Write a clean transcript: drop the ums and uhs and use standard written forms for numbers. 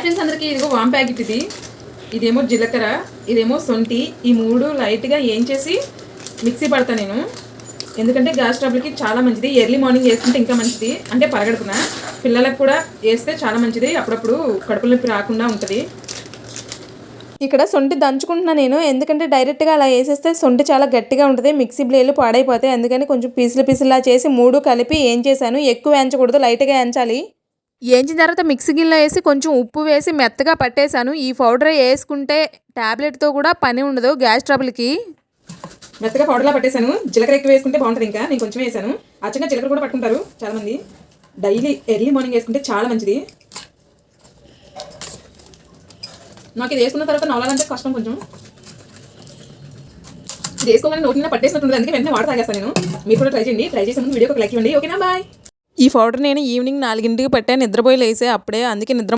Friends అందరికీ ఇదిగో వామ్ packet ఇదేమో జీలకర్ర, ఇదేమో సొంటి. ఈ 3 లైట్గా ఏం చేసి మిక్సీ పడతా నేను. ఎందుకంటే గ్యాస్ ట్రబుల్కి చాలా మంచిది. ఎర్లీ మార్నింగ్ వేసుకుంటే ఇంకా మంచిది, అంటే పరగడుపున పిల్లలకు కూడా వేస్తే చాలా మంచిది. అప్పుడప్పుడు కడుపుల నొప్పి రాకుండా ఉంటుంది. ఇక్కడ సొంటి దంచుకుంటున్నా నేను, ఎందుకంటే డైరెక్ట్గా అలా వేసేస్తే సొంటి చాలా గట్టిగా ఉంటుంది, మిక్సీ బ్లేడ్లు పాడైపోతాయి. అందుకని కొంచెం పీసులా చేసి 3 కలిపి ఏం చేశాను. ఎక్కువ వేయించకూడదు, లైట్గా వేయించాలి. వేయించిన తర్వాత మిక్సీ గిన్నెలో వేసి కొంచెం ఉప్పు వేసి మెత్తగా పట్టేశాను. ఈ పౌడర్ వేసుకుంటే ట్యాబ్లెట్తో కూడా పని ఉండదు గ్యాస్ ట్రబుల్కి. మెత్తగా పౌడర్లా పట్టేశాను. జీలకర్ర ఎక్కువ వేసుకుంటే బాగుంటుంది. ఇంకా నేను కొంచెం వేసాను. అచ్చంగా జీలకర్ర కూడా పట్టుకుంటారు చాలామంది. డైలీ ఎర్లీ మార్నింగ్ వేసుకుంటే చాలా మంచిది. నాకు ఇది వేసుకున్న తర్వాత నవలాలంటే కష్టం కొంచెం. ఇది వేసుకోగానే నోటిని పట్టేసినట్టుంది, అందుకే వెంటనే వాటర్ తాగేస్తాను నేను. మీరు కూడా ట్రై చేయండి. ట్రై చేసే ముందు వీడియోకి ఒక లైక్ ఇవ్వండి. ఓకేనా, బాయ్. ఈ పౌడర్ నేను ఈవినింగ్ 4 గంటలకు పట్టాను, నిద్రపోయి లేసే అప్పుడే, అందుకే నిద్ర